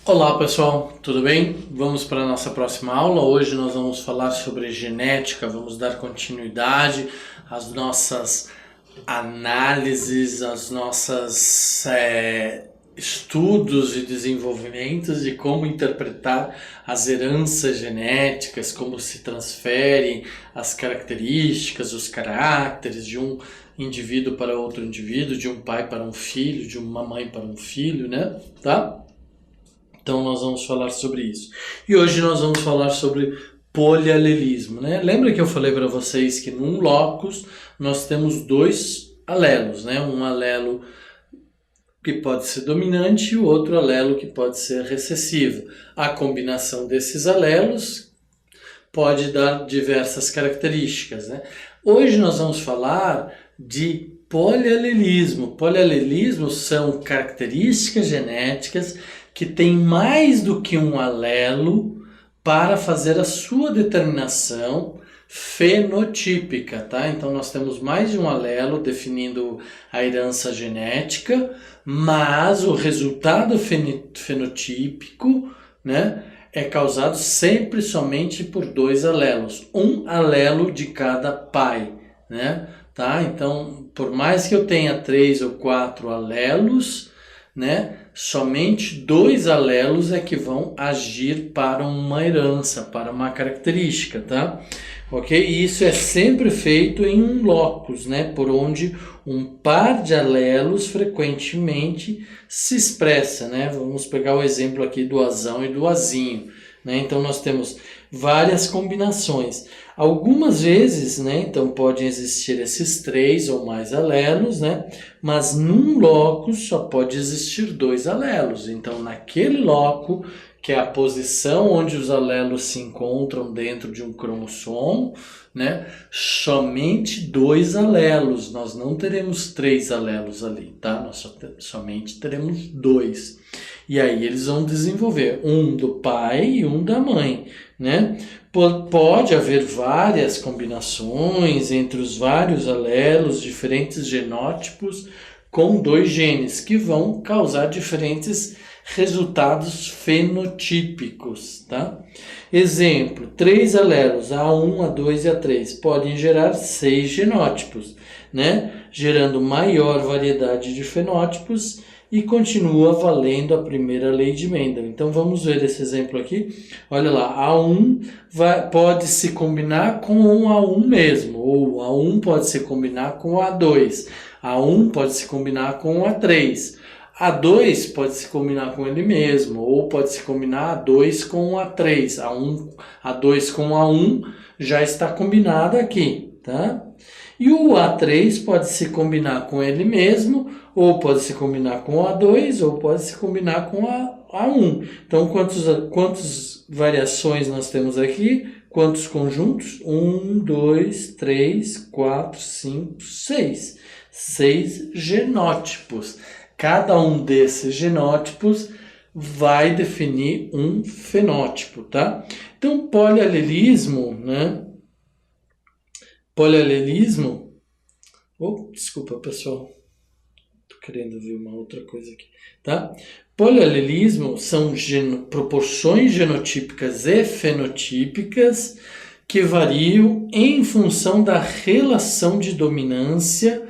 Olá pessoal, tudo bem? Vamos para a nossa próxima aula. Hoje nós vamos falar sobre genética, vamos dar continuidade às nossas análises, às nossas estudos e desenvolvimentos de como interpretar as heranças genéticas, como se transferem as características, os caracteres de um indivíduo para outro indivíduo, de um pai para um filho, de uma mãe para um filho, né? Tá? Então nós vamos falar sobre isso. E hoje nós vamos falar sobre polialelismo, né? Lembra que eu falei para vocês que num locus nós temos dois alelos, né? Um alelo que pode ser dominante e o outro alelo que pode ser recessivo. A combinação desses alelos pode dar diversas características, né? Hoje nós vamos falar de polialelismo. Polialelismo são características genéticas que tem mais do que um alelo para fazer a sua determinação fenotípica, tá? Então nós temos mais de um alelo definindo a herança genética, mas o resultado fenotípico, né, é causado sempre somente por dois alelos, um alelo de cada pai, né? Tá? Então, por mais que eu tenha 3 ou 4 alelos, né, somente dois alelos é que vão agir para uma herança, para uma característica, tá? Ok? E isso é sempre feito em um locus, né, por onde um par de alelos frequentemente se expressa, né? Vamos pegar o exemplo aqui do azão e do azinho, né? Então nós temos várias combinações. Algumas vezes, né, então podem existir esses 3 ou mais alelos, né, mas num locus só pode existir 2 alelos. Então, naquele loco, que é a posição onde os alelos se encontram dentro de um cromossomo, né, somente 2 alelos. Nós não teremos 3 alelos ali, tá? Nós somente teremos 2. E aí eles vão desenvolver um do pai e um da mãe, né? Pode haver várias combinações entre os vários alelos, diferentes genótipos com 2 genes que vão causar diferentes resultados fenotípicos, tá? Exemplo, 3 alelos, A1, A2 e A3, podem gerar 6 genótipos, né? Gerando maior variedade de fenótipos e continua valendo a primeira lei de Mendel. Então vamos ver esse exemplo aqui. Olha lá, A1 pode se combinar com um A1 mesmo, ou A1 pode se combinar com A2, A1 pode se combinar com A3, A2 pode se combinar com ele mesmo, ou pode se combinar A2 com A3, A2 com A1 já está combinado aqui, tá? E o A3 pode se combinar com ele mesmo, ou pode se combinar com o A2, ou pode se combinar com A1. Então, quantas variações nós temos aqui? Quantos conjuntos? 1, 2, 3, 4, 5, 6. 6 genótipos. Cada um desses genótipos vai definir um fenótipo, tá? Então, polialelismo, né? Polialelismo... desculpa, pessoal. Estou querendo ver uma outra coisa aqui, tá? Polialelismo são proporções genotípicas e fenotípicas que variam em função da relação de dominância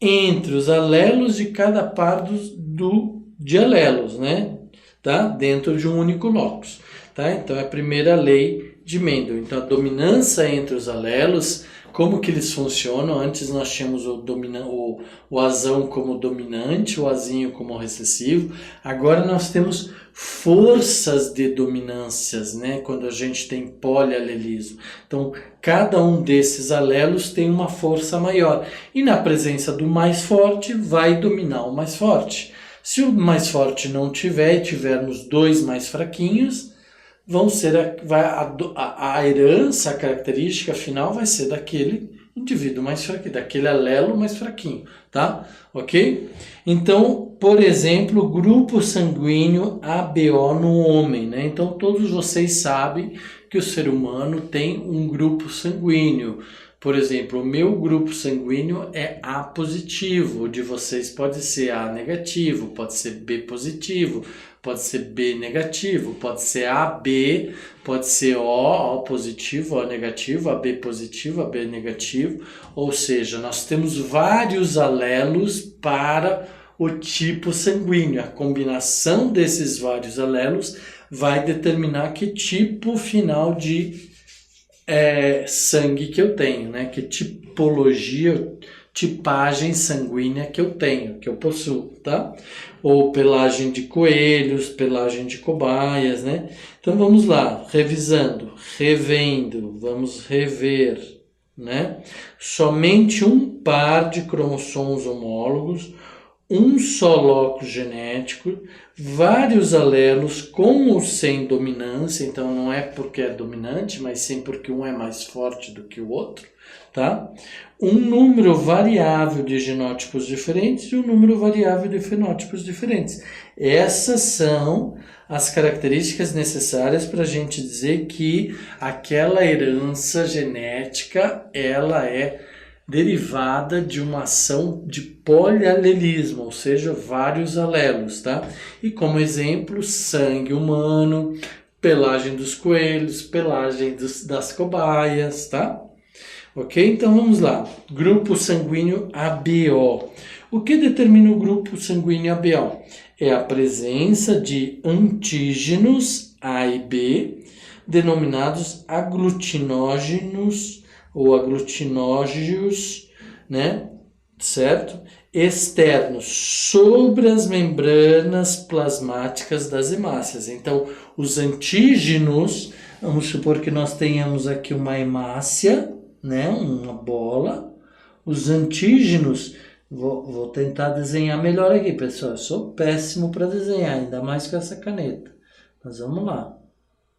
entre os alelos de cada par de alelos, né? Tá? Dentro de um único locus, tá? Então é a primeira lei de Mendel. Então a dominância entre os alelos, como que eles funcionam? Antes nós tínhamos o azão como dominante, o azinho como recessivo. Agora nós temos forças de dominâncias, né? Quando a gente tem polialelismo. Então, cada um desses alelos tem uma força maior. E na presença do mais forte, vai dominar o mais forte. Se o mais forte não tiver e tivermos 2 mais fraquinhos, a herança, a característica final vai ser daquele indivíduo mais fraquinho, daquele alelo mais fraquinho, tá? Ok? Então, por exemplo, o grupo sanguíneo ABO no homem, né? Então, todos vocês sabem que o ser humano tem um grupo sanguíneo, Por exemplo, o meu grupo sanguíneo é A positivo, o de vocês pode ser A negativo, pode ser B positivo, pode ser B negativo, pode ser AB, pode ser O positivo, O negativo, AB positivo, AB negativo. Ou seja, nós temos vários alelos para o tipo sanguíneo. A combinação desses vários alelos vai determinar que tipo final de sangue que eu tenho, né? Que tipologia, tipagem sanguínea que eu tenho, que eu possuo, tá? Ou pelagem de coelhos, pelagem de cobaias, né? Então vamos lá, revisando, revendo, vamos rever, né? Somente um par de cromossomos homólogos, um só locus genético, vários alelos com ou sem dominância, então não é porque é dominante, mas sim porque um é mais forte do que o outro, tá? Um número variável de genótipos diferentes e um número variável de fenótipos diferentes. Essas são as características necessárias para a gente dizer que aquela herança genética, ela é derivada de uma ação de polialelismo, ou seja, vários alelos, tá? E como exemplo, sangue humano, pelagem dos coelhos, pelagem das cobaias, tá? Ok? Então vamos lá. Grupo sanguíneo ABO. O que determina o grupo sanguíneo ABO? É a presença de antígenos A e B, denominados aglutinógenos ou aglutinógeos, né? Certo? Externos, sobre as membranas plasmáticas das hemácias. Então, os antígenos, vamos supor que nós tenhamos aqui uma hemácia, né? Uma bola. Os antígenos, vou tentar desenhar melhor aqui, pessoal. Eu sou péssimo para desenhar, ainda mais com essa caneta. Mas vamos lá.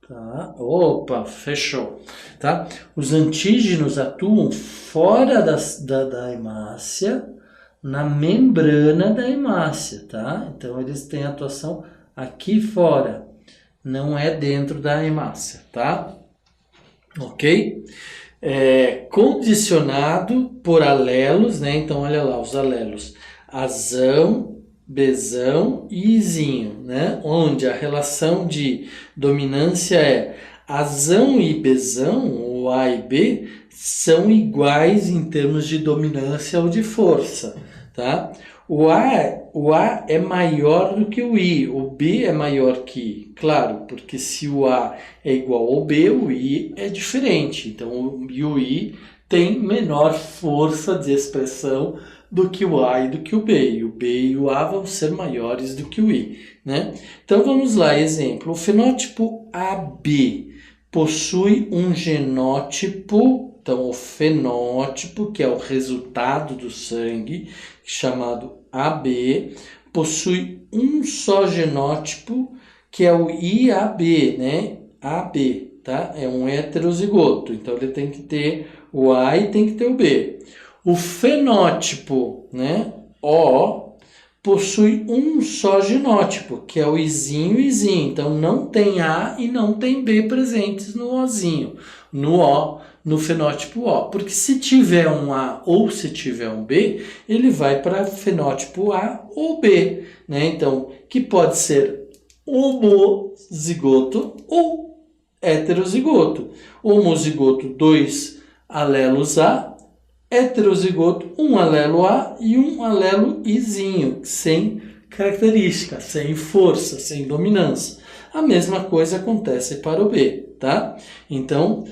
Tá? Opa, fechou. Tá? Os antígenos atuam fora da hemácia, na membrana da hemácia, tá? Então eles têm atuação aqui fora, não é dentro da hemácia, tá? Ok? Condicionado por alelos, né? Então olha lá os alelos: azão, Bzão e Izinho, né? Onde a relação de dominância é azão e Bzão, ou A e B, são iguais em termos de dominância ou de força, tá? O A é maior do que o I, o B é maior que I, claro, porque se o A é igual ao B, o I é diferente, então o I tem menor força de expressão do que o A e do que o B. E o B e o A vão ser maiores do que o I, né? Então vamos lá, exemplo. O fenótipo AB possui um genótipo, então o fenótipo, que é o resultado do sangue, chamado AB, possui um só genótipo, que é o IAB, né? AB, tá? É um heterozigoto, então ele tem que ter o A e tem que ter o B. O fenótipo, né, O, possui um só genótipo, que é o Izinho e Izinho. Então, não tem A e não tem B presentes no Ozinho, no O, no fenótipo O. Porque se tiver um A ou se tiver um B, ele vai para fenótipo A ou B, né? Então, que pode ser homozigoto ou heterozigoto. Homozigoto, 2 alelos A, heterozigoto, um alelo A e um alelo Izinho, sem característica, sem força, sem dominância. A mesma coisa acontece para o B, tá? Então,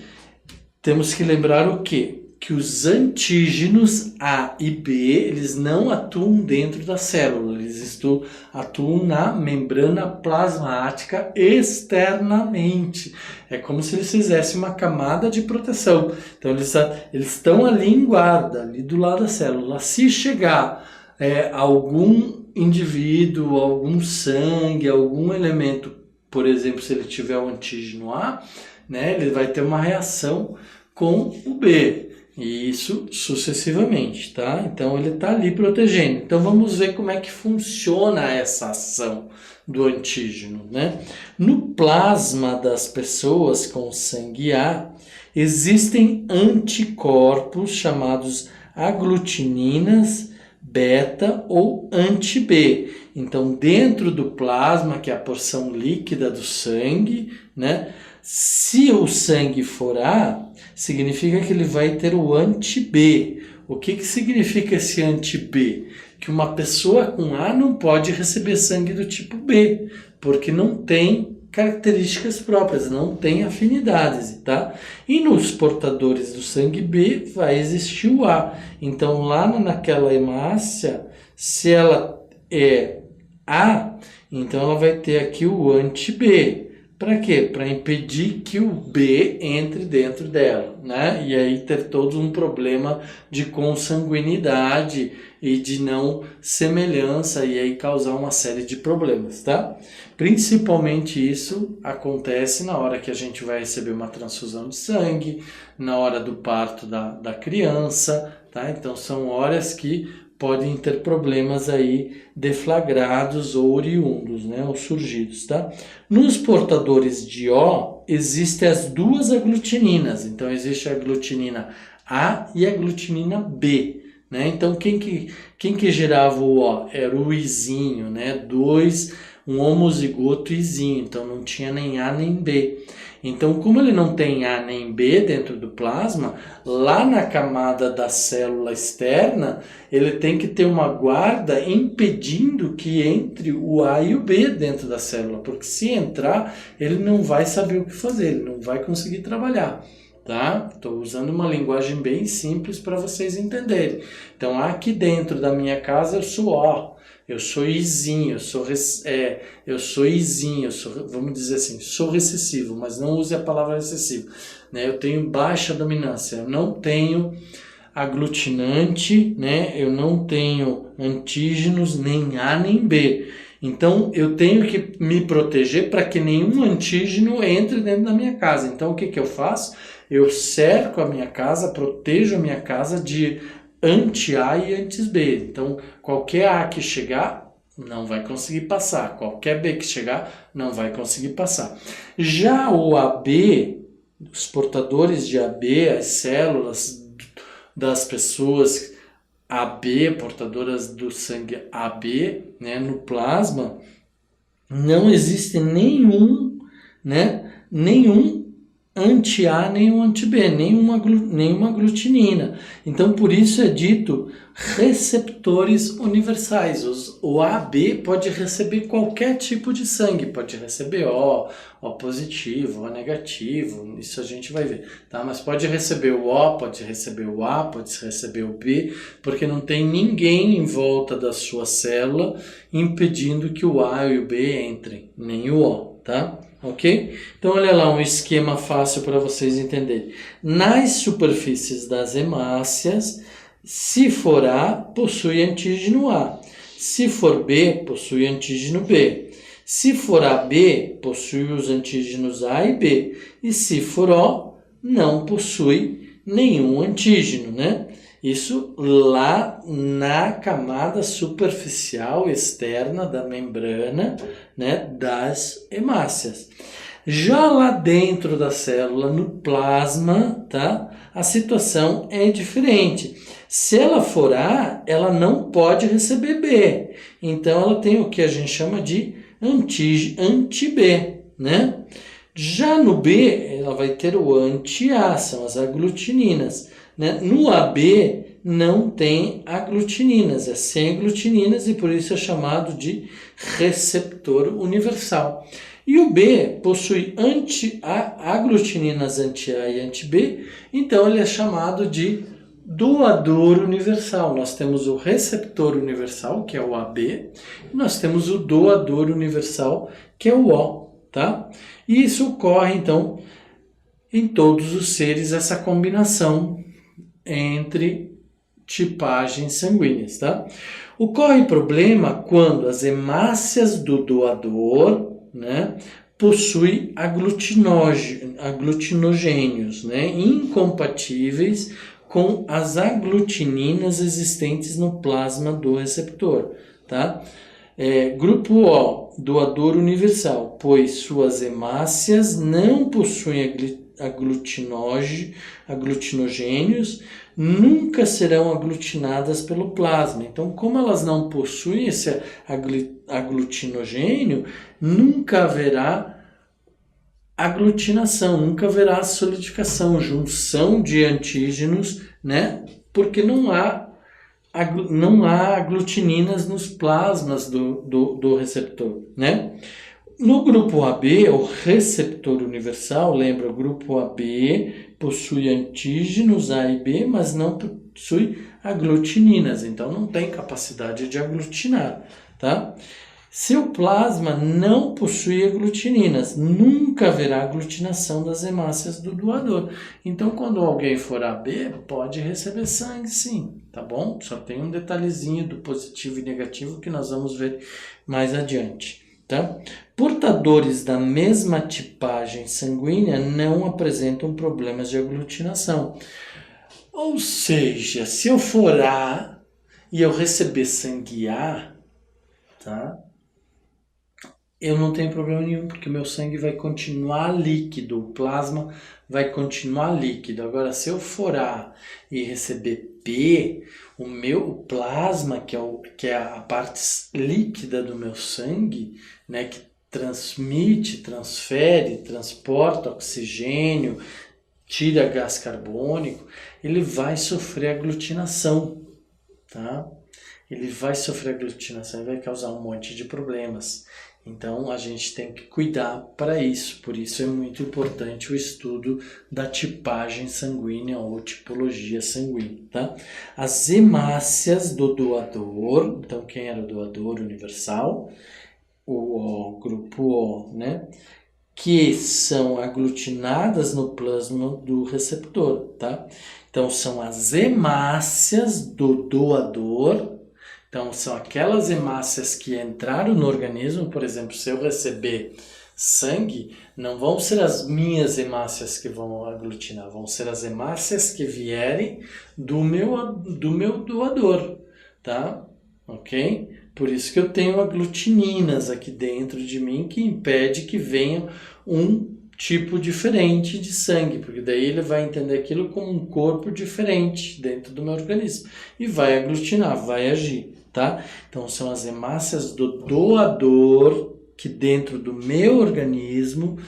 temos que lembrar o quê? Que os antígenos A e B, eles não atuam dentro da célula, eles atuam na membrana plasmática externamente. É como se eles fizessem uma camada de proteção. Então, eles estão ali em guarda, ali do lado da célula. Se chegar algum indivíduo, algum sangue, algum elemento, por exemplo, se ele tiver o antígeno A, né, ele vai ter uma reação com o B. E isso sucessivamente, tá? Então ele está ali protegendo. Então vamos ver como é que funciona essa ação do antígeno, né? No plasma das pessoas com sangue A, existem anticorpos chamados aglutininas beta ou anti-B. Então, dentro do plasma, que é a porção líquida do sangue, né? Se o sangue for A, significa que ele vai ter o anti-B. O que significa esse anti-B? Que uma pessoa com A não pode receber sangue do tipo B, porque não tem características próprias, não tem afinidades, tá? E nos portadores do sangue B vai existir o A. Então, lá naquela hemácia, se ela é A, então ela vai ter aqui o anti-B. Para quê? Para impedir que o B entre dentro dela, né? E aí ter todo um problema de consanguinidade e de não semelhança e aí causar uma série de problemas, tá? Principalmente isso acontece na hora que a gente vai receber uma transfusão de sangue, na hora do parto da criança, tá? Então são horas que podem ter problemas aí deflagrados ou oriundos, né, ou surgidos, tá? Nos portadores de O, existem as duas aglutininas. Então, existe a aglutinina A e a aglutinina B, né? Então, quem que gerava o O? Era o Izinho, né? Um homozigoto Izinho. Então, não tinha nem A nem B. Então, como ele não tem A nem B dentro do plasma, lá na camada da célula externa, ele tem que ter uma guarda impedindo que entre o A e o B dentro da célula, porque se entrar, ele não vai saber o que fazer, ele não vai conseguir trabalhar. Tá? Estou usando uma linguagem bem simples para vocês entenderem. Então, aqui dentro da minha casa, eu sou O. Eu sou Izinho, eu sou Izinho, vamos dizer assim, sou recessivo, mas não use a palavra recessivo, né? Eu tenho baixa dominância, eu não tenho aglutinante, né? Eu não tenho antígenos nem A nem B. Então, eu tenho que me proteger para que nenhum antígeno entre dentro da minha casa. Então, o que eu faço? Eu cerco a minha casa, protejo a minha casa de anti-A e anti-B. Então, qualquer A que chegar, não vai conseguir passar. Qualquer B que chegar, não vai conseguir passar. Já o AB, os portadores de AB, as células das pessoas AB, portadoras do sangue AB, né, no plasma, não existe nenhum anti-A, nenhum anti-B, nenhuma aglutinina. Então, por isso é dito receptores universais. O AB pode receber qualquer tipo de sangue, pode receber O positivo, O negativo, isso a gente vai ver, tá? Mas pode receber o O, pode receber o A, pode receber o B, porque não tem ninguém em volta da sua célula impedindo que o A e o B entrem, nem o O, tá? Ok? Então, olha lá um esquema fácil para vocês entenderem. Nas superfícies das hemácias, se for A, possui antígeno A. Se for B, possui antígeno B. Se for AB, possui os antígenos A e B. E se for O, não possui nenhum antígeno, né? Isso lá na camada superficial externa da membrana, né, das hemácias. Já lá dentro da célula, no plasma, tá, a situação é diferente. Se ela for A, ela não pode receber B. Então, ela tem o que a gente chama de anti-B, né? Já no B, ela vai ter o anti-A, são as aglutininas, né? No AB não tem aglutininas, é sem aglutininas e por isso é chamado de receptor universal. E o B possui aglutininas anti-A e anti-B, então ele é chamado de doador universal. Nós temos o receptor universal, que é o AB, e nós temos o doador universal, que é o O, tá? E isso ocorre, então, em todos os seres, essa combinação entre tipagens sanguíneas, tá? Ocorre problema quando as hemácias do doador, né, possuem aglutinogênios, né, incompatíveis com as aglutininas existentes no plasma do receptor, tá? Grupo O, doador universal, pois suas hemácias não possuem aglutinogênios nunca serão aglutinadas pelo plasma. Então, como elas não possuem esse aglutinogênio, nunca haverá aglutinação, nunca haverá solidificação, junção de antígenos, né? Porque não há aglutininas nos plasmas do receptor, né? No grupo AB, o receptor universal, lembra, o grupo AB possui antígenos A e B, mas não possui aglutininas, então não tem capacidade de aglutinar, tá? Seu plasma não possui aglutininas, nunca haverá aglutinação das hemácias do doador. Então, quando alguém for AB, pode receber sangue sim, tá bom? Só tem um detalhezinho do positivo e negativo que nós vamos ver mais adiante, tá? Portadores da mesma tipagem sanguínea não apresentam problemas de aglutinação. Ou seja, se eu for A e eu receber sangue A, tá? Eu não tenho problema nenhum, porque meu sangue vai continuar líquido, o plasma vai continuar líquido. Agora, se eu for A e receber B, o meu plasma, que é a parte líquida do meu sangue, né, que transmite, transfere, transporta oxigênio, tira gás carbônico, ele vai sofrer aglutinação, tá? Ele vai sofrer aglutinação e vai causar um monte de problemas. Então, a gente tem que cuidar para isso. Por isso é muito importante o estudo da tipagem sanguínea ou tipologia sanguínea, tá? As hemácias do doador, então quem era o doador universal? O grupo O, né? Que são aglutinadas no plasma do receptor, tá? Então, são as hemácias do doador. Então, são aquelas hemácias que entraram no organismo. Por exemplo, se eu receber sangue, não vão ser as minhas hemácias que vão aglutinar, vão ser as hemácias que vierem do meu doador, tá? Ok? Por isso que eu tenho aglutininas aqui dentro de mim que impede que venha um tipo diferente de sangue, porque daí ele vai entender aquilo como um corpo diferente dentro do meu organismo e vai aglutinar, vai agir, tá? Então são as hemácias do doador que dentro do meu organismo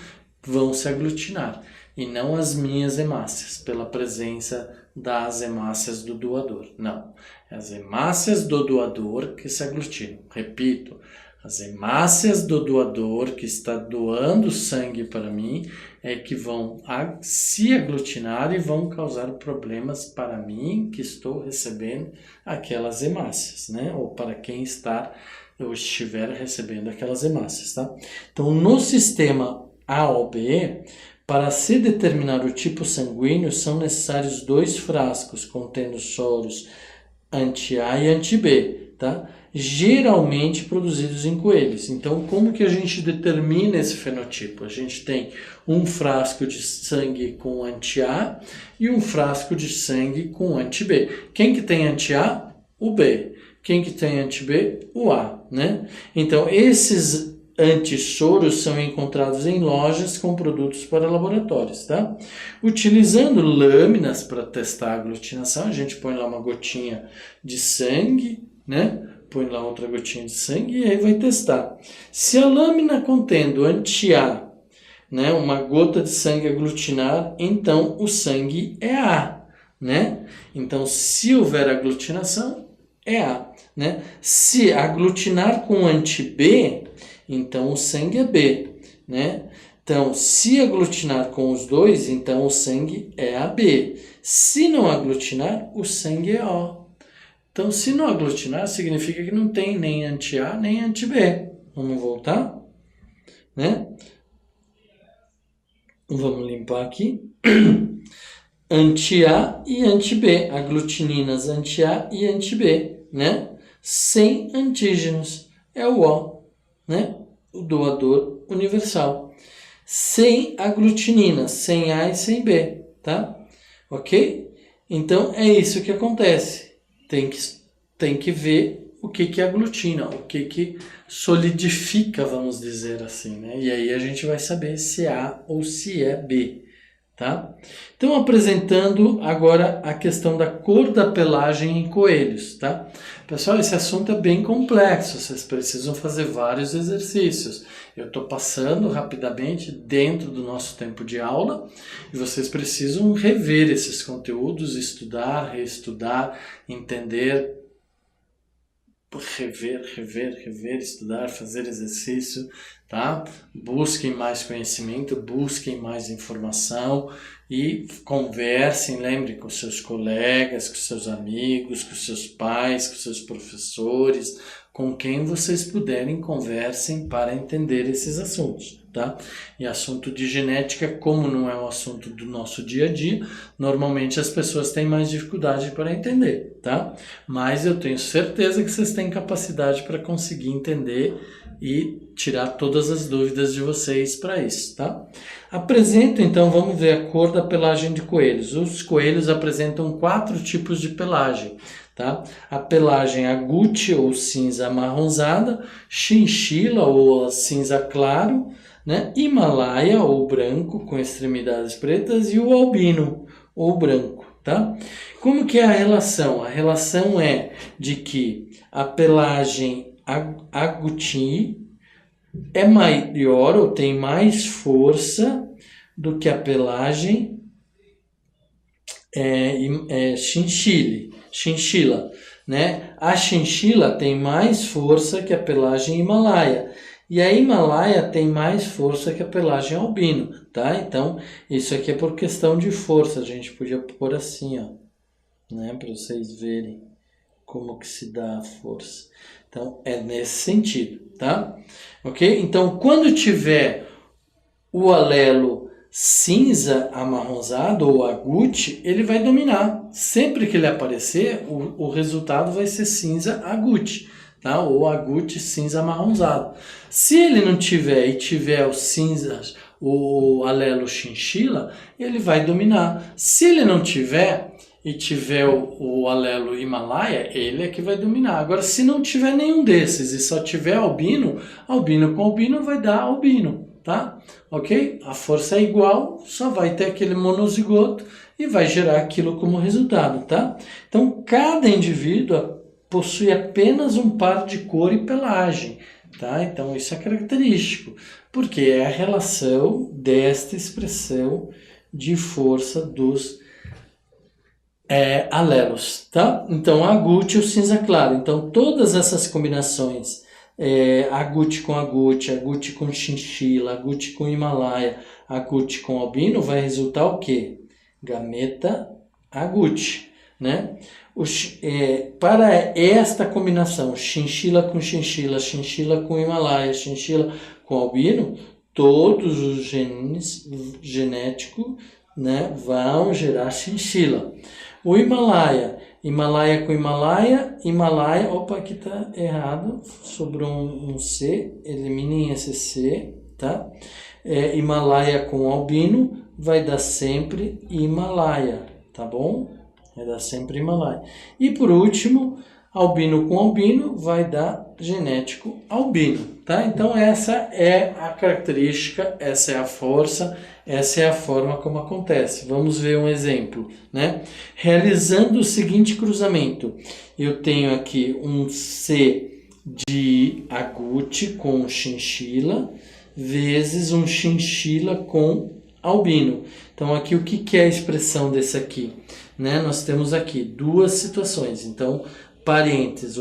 vão se aglutinar e não as minhas hemácias, pela presença das hemácias do doador. Não, é as hemácias do doador que se aglutinam. Repito, as hemácias do doador que está doando sangue para mim é que vão se aglutinar e vão causar problemas para mim que estou recebendo aquelas hemácias, né? Ou para quem eu estiver recebendo aquelas hemácias, tá? Então, no sistema A ou B, para se determinar o tipo sanguíneo, são necessários 2 frascos contendo soros anti-A e anti-B, tá? Geralmente produzidos em coelhos. Então, como que a gente determina esse fenotipo? A gente tem um frasco de sangue com anti-A e um frasco de sangue com anti-B. Quem que tem anti-A? O B. Quem que tem anti-B? O A, né? Então, esses antissoros são encontrados em lojas com produtos para laboratórios, tá? Utilizando lâminas para testar a aglutinação, a gente põe lá uma gotinha de sangue, né? Põe lá outra gotinha de sangue e aí vai testar. Se a lâmina contendo anti-A, né, uma gota de sangue aglutinar, então o sangue é A, né? Então, se houver aglutinação, é A, né? Se aglutinar com anti-B, então o sangue é B, né? Então, se aglutinar com os dois, então o sangue é AB. Se não aglutinar, o sangue é O. Então, se não aglutinar, significa que não tem nem anti-A nem anti-B. Vamos voltar, né? Vamos limpar aqui. Anti-A e anti-B. Aglutininas anti-A e anti-B, né? Sem antígenos. É o O, né? O doador universal. Sem aglutininas, sem A e sem B, tá? Ok? Então, é isso que acontece. Tem que ver o que aglutina, o que solidifica, vamos dizer assim, né? E aí a gente vai saber se é A ou se é B, tá? Então, apresentando agora a questão da cor da pelagem em coelhos, tá? Pessoal, esse assunto é bem complexo, vocês precisam fazer vários exercícios. Eu estou passando rapidamente dentro do nosso tempo de aula e vocês precisam rever esses conteúdos, estudar, reestudar, entender, rever, estudar, fazer exercício, tá? Busquem mais conhecimento, busquem mais informação e conversem, lembre com seus colegas, com seus amigos, com seus pais, com seus professores, com quem vocês puderem, conversem para entender esses assuntos, tá? E assunto de genética, como não é um assunto do nosso dia a dia, normalmente as pessoas têm mais dificuldade para entender, tá? Mas eu tenho certeza que vocês têm capacidade para conseguir entender e tirar todas as dúvidas de vocês para isso, tá? Apresento, então, vamos ver a cor da pelagem de coelhos. Os coelhos apresentam 4 tipos de pelagem, tá? A pelagem agute ou cinza amarronzada, chinchila ou cinza claro, né? Himalaia ou branco com extremidades pretas e o albino ou branco, tá? Como que é a relação? A relação é de que a pelagem agouti é maior ou tem mais força do que a pelagem chinchila, né? A chinchila tem mais força que a pelagem himalaia e a himalaia tem mais força que a pelagem albino, tá? Então, isso aqui é por questão de força, a gente podia pôr assim, ó, né? Para vocês verem como que se dá a força. Então, é nesse sentido, tá? Ok? Então, quando tiver o alelo cinza amarronzado ou agute, ele vai dominar. Sempre que ele aparecer, o resultado vai ser cinza agute, tá? Ou agute cinza amarronzado. Se ele não tiver e tiver o cinza, o alelo chinchila, ele vai dominar. Se ele não tiver e tiver o alelo Himalaia, ele é que vai dominar. Agora, se não tiver nenhum desses e só tiver albino, albino com albino vai dar albino, tá? Ok? A força é igual, só vai ter aquele monozigoto e vai gerar aquilo como resultado, tá? Então, cada indivíduo possui apenas um par de cor e pelagem, tá? Então, isso é característico, porque é a relação desta expressão de força dos alelos, tá? Então, agute e o cinza claro. Então, todas essas combinações, agute com chinchila, agute com himalaia, agute com albino, vai resultar o quê? Gameta agute, né? Para esta combinação, chinchila com chinchila, chinchila com himalaia, chinchila com albino, todos os genes genéticos, né, vão gerar chinchila. O Himalaia com Himalaia, opa, aqui tá errado, sobrou um C, eliminem esse C, tá? Himalaia com albino vai dar sempre Himalaia, tá bom? Vai dar sempre Himalaia. E por último, albino com albino vai dar genético albino, tá? Então essa é a característica, essa é a força, essa é a forma como acontece. Vamos ver um exemplo, né? Realizando o seguinte cruzamento, eu tenho aqui um C de agute com chinchila vezes um chinchila com albino. Então aqui o que é a expressão desse aqui, né? Nós temos aqui duas situações. Então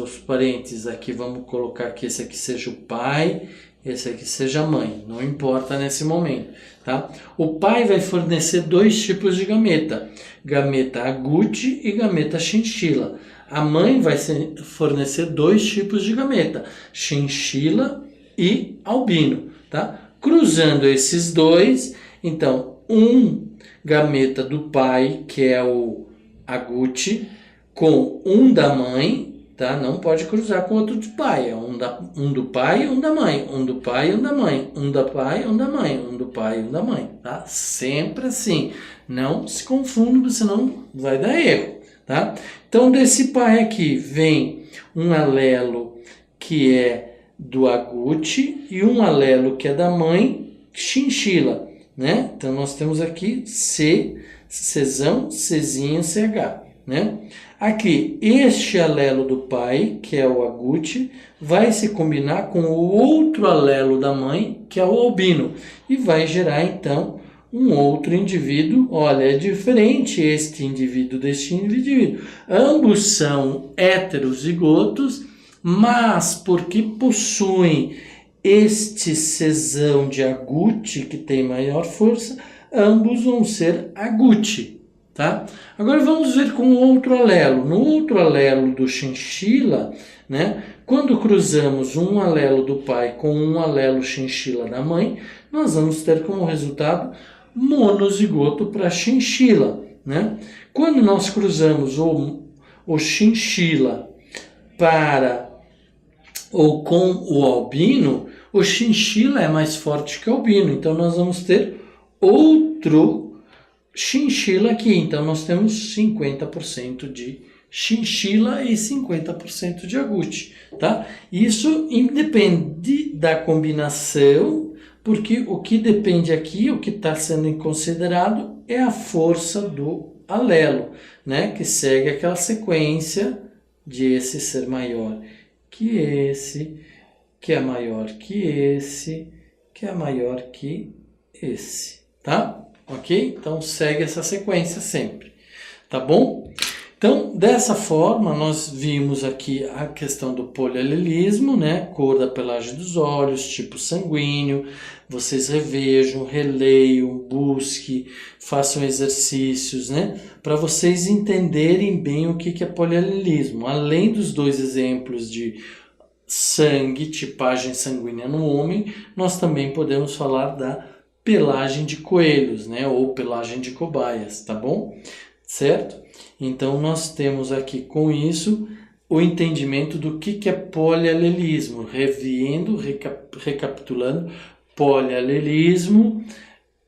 os parentes aqui, vamos colocar que esse aqui seja o pai, esse aqui seja a mãe, não importa nesse momento, tá? O pai vai fornecer 2 tipos de gameta, gameta agute e gameta chinchila. A mãe vai fornecer 2 tipos de gameta, chinchila e albino, tá? Cruzando esses dois, então, um gameta do pai, que é o agute, com um da mãe, tá? Não pode cruzar com outro do pai. É um do pai e um da mãe. Um do pai e um da mãe. Um do pai e um da mãe. Um do pai e um da mãe, tá? Sempre assim. Não se confunda, senão vai dar erro, tá? Então, desse pai aqui vem um alelo que é do agute e um alelo que é da mãe, chinchila. né? Então nós temos aqui C, Czão, Czinho, CH, né? Aqui, este alelo do pai, que é o agouti, vai se combinar com o outro alelo da mãe, que é o albino, e vai gerar então um outro indivíduo. Olha, é diferente este indivíduo deste indivíduo. Ambos são heterozigotos, mas porque possuem este Czão de agouti, que tem maior força, ambos vão ser agouti, tá? Agora vamos ver com o outro alelo. No outro alelo do chinchila, né, quando cruzamos um alelo do pai com um alelo chinchila da mãe, nós vamos ter como resultado monozigoto para chinchila, né? Quando nós cruzamos o chinchila ou com o albino, o chinchila é mais forte que o albino, então nós vamos ter outro chinchila aqui. Então nós temos 50% de chinchila e 50% de agouti, tá? Isso independe da combinação, porque o que depende aqui, o que está sendo considerado é a força do alelo, né? Que segue aquela sequência de esse ser maior que esse, que é maior que esse, que é maior que esse, tá? Ok? Então segue essa sequência sempre, tá bom? Então, dessa forma, nós vimos aqui a questão do polialelismo, né? Cor da pelagem dos olhos, tipo sanguíneo. Vocês revejam, releiam, busquem, façam exercícios, né? Para vocês entenderem bem o que é polialelismo. Além dos dois exemplos de sangue, tipagem sanguínea no homem, nós também podemos falar da pelagem de coelhos, né? Ou pelagem de cobaias, tá bom? Certo? Então, nós temos aqui com isso o entendimento do que é polialelismo. Recapitulando, polialelismo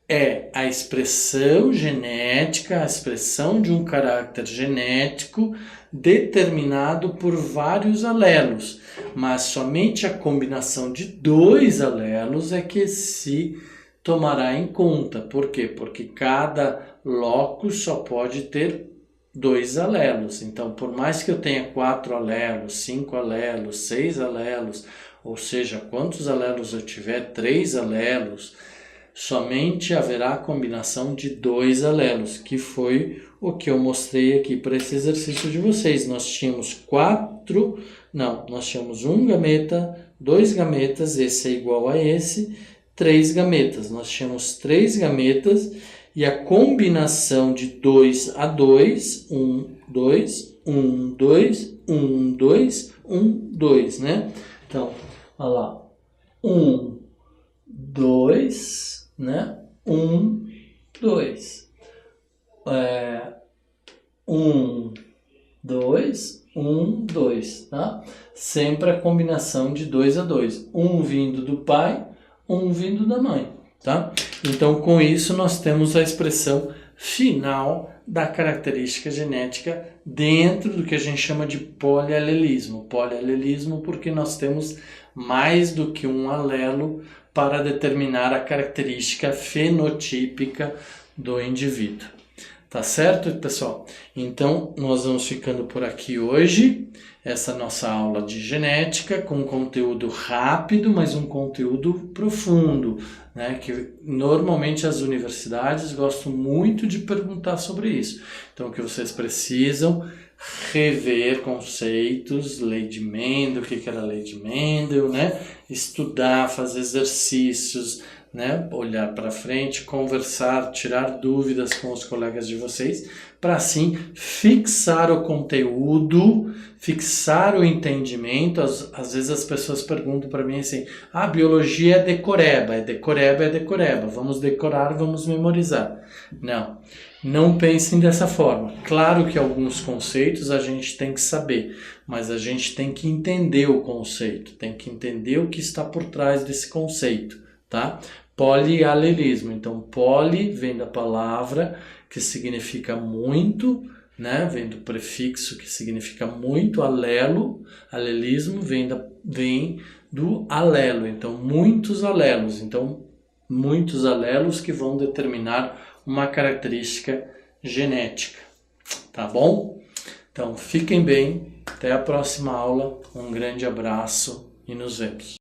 é a expressão genética, a expressão de um caráter genético determinado por vários alelos, mas somente a combinação de dois alelos é que se tomará em conta. Por quê? Porque cada locus só pode ter dois alelos. Então, por mais que eu tenha 4 alelos, 5 alelos, 6 alelos, ou seja, quantos alelos eu tiver, 3 alelos, somente haverá a combinação de 2 alelos, que foi o que eu mostrei aqui para esse exercício de vocês. Nós tínhamos nós tínhamos um gameta, 2 gametas, esse é igual a esse, 3 gametas. Nós tínhamos 3 gametas e a combinação de 2 a 2, 1, 2, 1, 2, 1, 2, 1, 2, né? Então, olha lá, 1, 2, né? 1, 2. 1, 2, 1, 2, tá? Sempre a combinação de 2 a 2. Um vindo do pai, um vindo da mãe, tá? Então, com isso, nós temos a expressão final da característica genética dentro do que a gente chama de polialelismo. Polialelismo porque nós temos mais do que um alelo para determinar a característica fenotípica do indivíduo. Tá certo, pessoal? Então, nós vamos ficando por aqui hoje. Essa nossa aula de genética com conteúdo rápido, mas um conteúdo profundo, né? Que normalmente as universidades gostam muito de perguntar sobre isso. Então, o que vocês precisam rever conceitos, lei de Mendel, o que era a lei de Mendel, né? Estudar, fazer exercícios, né? Olhar para frente, conversar, tirar dúvidas com os colegas de vocês, para assim fixar o conteúdo, fixar o entendimento. Às vezes as pessoas perguntam para mim assim: a biologia é decoreba, é decoreba, é decoreba, vamos decorar, vamos memorizar. Não pensem dessa forma. Claro que alguns conceitos a gente tem que saber, mas a gente tem que entender o conceito, tem que entender o que está por trás desse conceito, tá? Polialelismo. Então, poli vem da palavra que significa muito, né? Vem do prefixo que significa muito, alelo. Alelismo vem do alelo, então muitos alelos. Então, muitos alelos que vão determinar uma característica genética, tá bom? Então fiquem bem, até a próxima aula, um grande abraço e nos vemos.